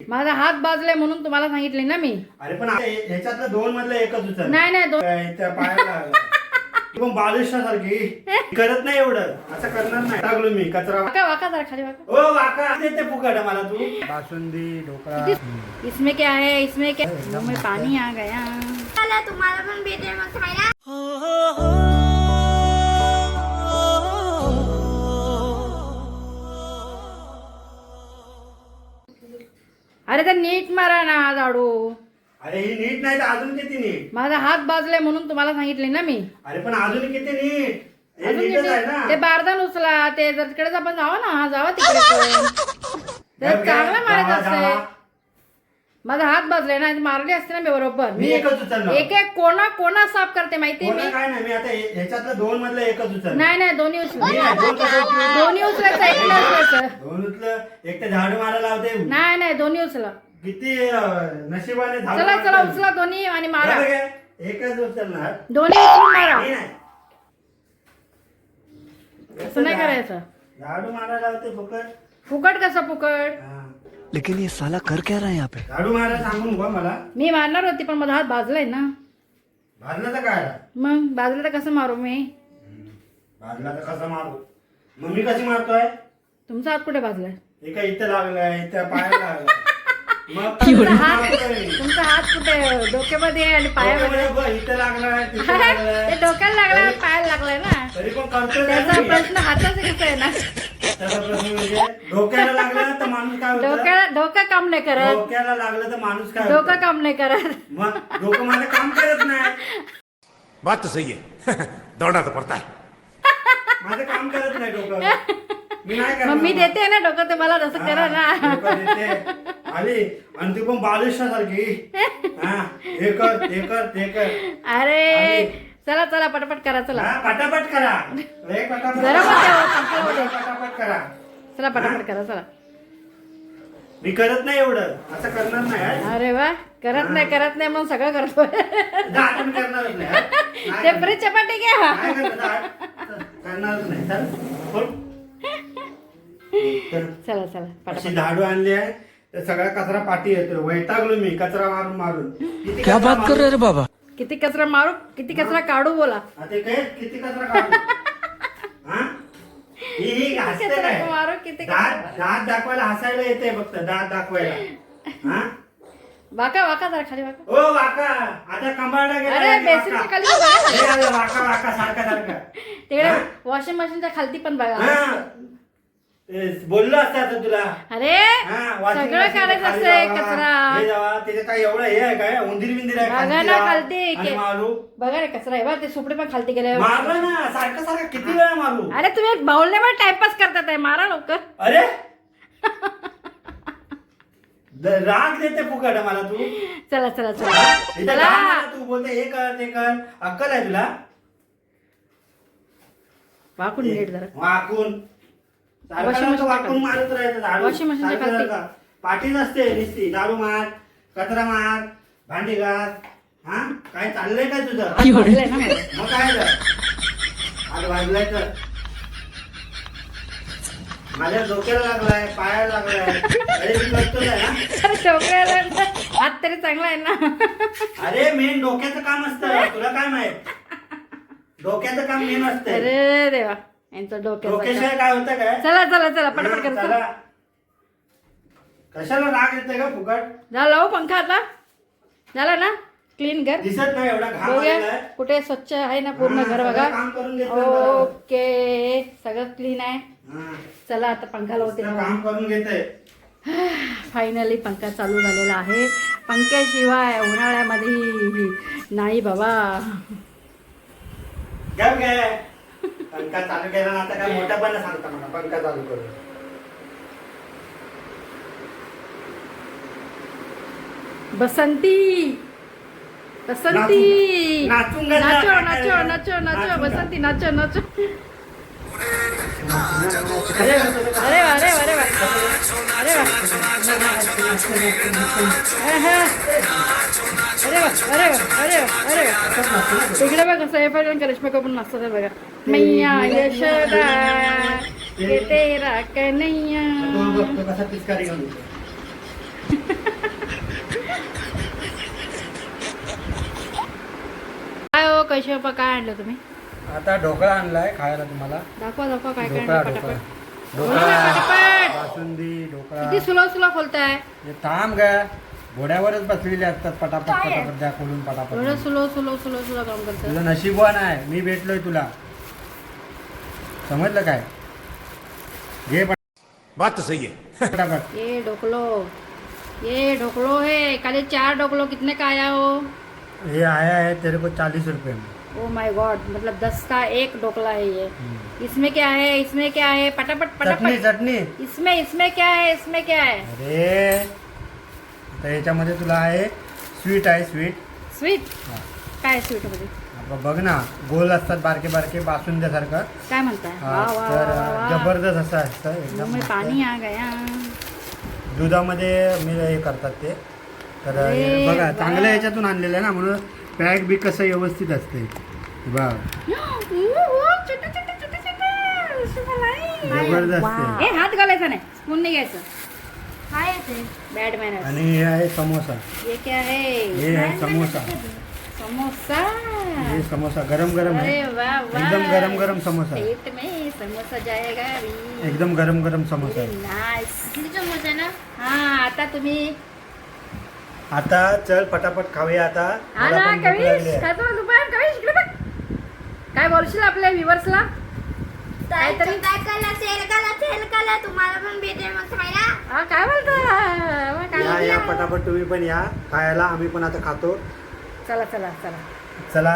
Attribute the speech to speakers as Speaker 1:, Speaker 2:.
Speaker 1: माझा हात बाजलाय म्हणून तुम्हाला सांगितले ना मी.
Speaker 2: अरे पण ह्याच्यातलं दोन मधलं एकच उचल.
Speaker 1: नाही दोन.
Speaker 2: त्या पायाला पण बालुशासारखी करत नाही एवढं, असं करणार नाही. टाकलो मी कचरा.
Speaker 1: वाका जरा खाली वाका.
Speaker 2: ओ वाका देते फुकट मला तू. बासुंदी ढोकळा.
Speaker 1: इसमें क्या है, इसमें क्या, मुंह में पानी आ गया.
Speaker 3: चला तुम्हाला पण भेटेल मग खायला.
Speaker 1: अरे तर नीट मारा ना झाडू.
Speaker 2: अरे ही नीट नाही तर अजून किती नीट.
Speaker 1: माझा हात बाजलाय म्हणून तुम्हाला सांगितले ना मी.
Speaker 2: अरे पण अजून किती नीट. हे
Speaker 1: अजून
Speaker 2: नीटच आहे
Speaker 1: किती?
Speaker 2: ना.
Speaker 1: ते बारदान उचला. ते जर तिकडेच आपण जावा ना, जावा तिकडे पण. जर चांगला मारायचं असते. माझा हात बाजलाय ना, मारले असते ना मी बरोबर.
Speaker 2: मी एकच उचलणार.
Speaker 1: एक एक कोणा कोणा साफ करते माहितीये मी.
Speaker 2: काय नाही, मी आता ह्याच्यातलं दोन मधलं एकच उचल.
Speaker 1: नाही दोन्ही उचल.
Speaker 2: मी नाही, दोन कसं उचलू?
Speaker 1: दोन्ही उचलायचं, एक नाही उचलायचं.
Speaker 2: दोन उचल. एक तर झाडू मारायला लावते.
Speaker 1: नाही दोन्ही उचला.
Speaker 2: किती नशिबाने झाडू
Speaker 1: चला
Speaker 2: मारतात.
Speaker 1: उचला दोन्ही आणि मारा.
Speaker 2: बरं काय? एकच उचलणार.
Speaker 1: दोन्ही उचलून मारा.
Speaker 2: मी नाही.
Speaker 1: असं नाही करायचं.
Speaker 2: झाडू मारायला लावते फुकट.
Speaker 1: फुकट कसं फुकट.
Speaker 2: हा.
Speaker 4: लेकिन ये साला कर क्या रहा है यहाँ पे?
Speaker 2: झाडू मारायला सांगून बघ मला.
Speaker 1: मी मारणार होती पण माझा हात भाजलाय ना.
Speaker 2: भाजला तर काय.
Speaker 1: मग भाजला तर कसं मारू मी.
Speaker 2: भाजला तर कसं मारू. मग मी कशी मारतोय.
Speaker 1: तुमचा हात कुठे भाजलाय.
Speaker 2: एका इथं लागलाय, इथं पायाला लागलाय. मग
Speaker 1: तुमचा
Speaker 2: मारतोय.
Speaker 1: हात कुठे डोक्यामध्ये आणि पायामध्ये.
Speaker 2: बघ, इथं लागलाय, तिथं लागलाय.
Speaker 1: ते डोक्याला लागलाय, पायाला लागलाय ना.
Speaker 2: तरी पण करतोय
Speaker 1: त्याचा
Speaker 2: काय मी?
Speaker 1: प्रश्न हाताचा कसा आहे ना.
Speaker 2: त्याचा प्रश्न म्हणजे डोक्याला लागलं तर माणूस काय होतं.
Speaker 1: डोकं काम नाही करत.
Speaker 2: डोक्याला लागलं तर माणूस काय
Speaker 1: डोकं
Speaker 2: होतं?
Speaker 1: काम नाही करत.
Speaker 2: मग डोकं माझं काम करत नाही.
Speaker 5: बात तो सही है दौड़ना तो पड़ता है.
Speaker 2: माझं काम करत नाही डोकं. मी नाही करणार.
Speaker 1: मग मी देते ना डोकं तुम्हाला, तसं करा ना.
Speaker 2: डोकं देते. आली आणि ती पण बालुशासारखी. हा, हे कर ते कर ते कर.
Speaker 1: अरे चला पटापट करा. चला
Speaker 2: हा, पटापट करा. लय पटापट
Speaker 1: जरा
Speaker 2: करा.
Speaker 1: पण द्या,
Speaker 2: पटापट करा.
Speaker 1: चला पटापट करा. चला.
Speaker 2: मी करत नाही एवढं, असं करणार नाही. हा.
Speaker 1: अरे वा, करत नाही म्हणून सगळं करतोय.
Speaker 2: आता मी करणारच नाही. हा. नाही
Speaker 1: ते
Speaker 2: करणार.
Speaker 1: फ्रीज चपाती घ्या.
Speaker 2: नाही करणार. करणारच नाही. चल बोल. तर
Speaker 1: चला
Speaker 2: अशी
Speaker 1: पटापट.
Speaker 2: झाडू आणली आहे तर सगळा कचरा पाठी येतो. वैतागलो मी कचरा मारून किती
Speaker 4: क्या
Speaker 2: कचरा
Speaker 4: बात कर रहे रे बाबा?
Speaker 1: किती कचरा मारू, किती कचरा काढू बोला.
Speaker 2: ते काय किती कचरा काढू. हा? ही हसते
Speaker 1: कचरा
Speaker 2: काय.
Speaker 1: मारू, किती
Speaker 2: दात दाखवायला हसायला येते फक्त. दात दाखवायला. हा?
Speaker 1: वाका जरा खाली वाका.
Speaker 2: ओ वाका आता कंबाळा गेला.
Speaker 1: अरे बेसिनच्या खाली बघा.
Speaker 2: वाका सारखा
Speaker 1: तिकडे वॉशिंग मशीनच्या खालती पण बघा.
Speaker 2: हा. बोललो असता आता तुला.
Speaker 1: अरे
Speaker 2: हा, washing
Speaker 1: सगळं
Speaker 2: machine
Speaker 1: काढायचं
Speaker 2: खाली
Speaker 1: असते
Speaker 2: जावा.
Speaker 1: कचरा.
Speaker 2: हे जावा, त्याचं काय एवढं हे आहे काय उंदीर बिंदीर आहे
Speaker 1: बघा
Speaker 2: खालती
Speaker 1: ना
Speaker 2: जावा.
Speaker 1: खालती.
Speaker 2: आणि मारू.
Speaker 1: बघा रे कचरा आहे बा. ते सुपडे पण खालती गेले.
Speaker 2: मारलं ना सारखं किती वेळा मारू.
Speaker 1: अरे तुम्ही बाउलने टाइमपास करतात. मारा लवकर.
Speaker 2: अरे राग देते फुकट मला तू.
Speaker 1: चला
Speaker 2: इथं
Speaker 1: चला.
Speaker 2: राग मला तू बोलते हे कर ते कर. अक्कल आहे तुला.
Speaker 1: वाकून नीट जरा.
Speaker 2: वाकून
Speaker 1: Washing
Speaker 2: सारखं
Speaker 1: machine
Speaker 2: वाकून मारत राहायचं. झाडू
Speaker 1: Washing machine च्या
Speaker 2: सारखं
Speaker 1: खालती.
Speaker 2: सारखं. पाठीच असते नुसती. झाडू मार, कचरा मार, भांडी घास. हा काय चाललंय काय तुझं.
Speaker 1: वाजलंय ना मला.
Speaker 2: मग काय झालं. आज वाजलाय तर माझ्या डोक्याला लागलाय, पायाला लागलाय. अरे मी करतोच आहे ना.
Speaker 1: अरे डोक्याला हात तरी चांगला आहे ना.
Speaker 2: अरे मेन डोक्याचं काम असतं. तुला काय माहित. डोक्याचं काम मेन असतं.
Speaker 1: अरे देवा, यांचं डोक्याचं
Speaker 2: डोक्याशिवाय काय होतं काय.
Speaker 1: चला पटापट करा.
Speaker 2: चला. कशाला राग येते का फुकट.
Speaker 1: झाला हो पंखा आता. झाला ना क्लीन घर.
Speaker 2: दिसत नाही एवढा घाम
Speaker 1: बघूया
Speaker 2: आलेला आहे.
Speaker 1: कुठे स्वच्छ आहे ना पूर्ण घर
Speaker 2: सगळं
Speaker 1: बघा.
Speaker 2: काम करून घेतलं बरं.
Speaker 1: ओके सगळं क्लीन आहे.
Speaker 2: हा.
Speaker 1: चला आता पंखा लावते.
Speaker 2: नुसतं काम करून घेते.
Speaker 1: फायनली पंखा चालू झालेला आहे. पंख्याशिवाय उन्हाळ्यामध्ये नाही बाबा.
Speaker 2: काय पंखा चालू केला ना. आता काय मोठ्यापणा सांगता मला पंखा चालू करून.
Speaker 1: बसंती
Speaker 2: नाचून
Speaker 1: नाचो बसंती नाचो. अरे वा इकडे बघा सैफ करिश्मा कपूर नाचतात बघा. मैया यशोदा के तेरा कन्हैया.
Speaker 2: कसा पिचकारी घेऊन
Speaker 1: वैशव काय आणलं तुम्ही?
Speaker 2: आता ढोकळा आणलाय खायला तुम्हाला.
Speaker 1: दाखवा दाखवा काय काय
Speaker 2: ढोकळा
Speaker 1: आणलं
Speaker 2: ढोकळा
Speaker 1: पटापट.
Speaker 2: ढोकळा
Speaker 1: पटापट.
Speaker 2: बासुंदी ढोकळा.
Speaker 1: किती सुलो सुलो खोलताय.
Speaker 2: हे थांब ग, घोड्यावरच बसलेले असतात पटापट पटापट द्या खोलून पटापट.
Speaker 1: एवढं सुलो सुलो सुलो सुलो काम करतात.
Speaker 2: तुझं नशीबवान आहे, मी भेटलोय तुला. समजलं काय? घे
Speaker 5: बात तो सही है.
Speaker 2: पटापट.
Speaker 1: ये ढोकलो है खाली 4 ढोकलो कितने का आया हो?
Speaker 2: ये आया है तेरे को 40 रुपए में.
Speaker 1: ओ माय गॉड, मतलब 10 का एक ढोकला है ये. इसमें क्या है, इसमें क्या है, पटापट
Speaker 2: चटणी
Speaker 1: पटापट.
Speaker 2: चटणी.
Speaker 1: इसमें क्या है, इसमें क्या है?
Speaker 2: अरे तर याच्यामध्ये तुला आहे स्वीट आहे स्वीट.
Speaker 1: स्वीट. काय स्वीट मध्ये?
Speaker 2: आता बघ ना, गोल असतात बारके बारके बासुंद्यासारखं.
Speaker 1: काय म्हणताय?
Speaker 2: हा,
Speaker 1: वा वा
Speaker 2: तर
Speaker 1: वा वा.
Speaker 2: जबरदस्त असं असतं
Speaker 1: मुंह
Speaker 2: एकदम
Speaker 1: में
Speaker 2: मस्त.
Speaker 1: पानी आ गया.
Speaker 2: दुधामध्ये मी हे करतात ते. तर
Speaker 1: अरे
Speaker 2: हे बघा
Speaker 1: वा.
Speaker 2: चांगल्या याच्यातून आणलेलं आहे ना, म्हणून पॅक बी कसं व्यवस्थित असते. बघ जबरदस्त आहे.
Speaker 1: ए हात घालायचा नाही, स्पून नाही घ्यायचं.
Speaker 3: काय ते
Speaker 1: बॅड मॅनर्स.
Speaker 2: आणि हे आहे समोसा.
Speaker 1: ये क्या है?
Speaker 2: हे आहे समोसा.
Speaker 1: समोसा.
Speaker 2: हे समोसा गरम गरम
Speaker 1: अरे
Speaker 2: आहे.
Speaker 1: वाह वाह.
Speaker 2: एकदम गरम गरम समोसा आहे.
Speaker 1: पेट में समोसा जाएगा अभी.
Speaker 2: एकदम गरम गरम समोसा आहे.
Speaker 1: नाइस.
Speaker 3: किती चम्मच आहे ना?
Speaker 1: हा आता तुम्ही
Speaker 2: आता चल पटापट खाऊया आता.
Speaker 1: हा
Speaker 2: मला
Speaker 1: ना
Speaker 2: पण भूक लागली
Speaker 1: कविश
Speaker 2: आहे.
Speaker 1: खातो ना दुपार. कविश इकडे बघ. काय बोलशील आपल्या व्ह्युअर्सला? काहीतरी
Speaker 3: तेल काला तुम्हाला पण भेटेल मग खायला.
Speaker 1: हा काय बोलता?
Speaker 2: या या पटापट तुम्ही पण या खायला. आम्ही पण आता खातो.
Speaker 1: चला चला चला.
Speaker 2: चला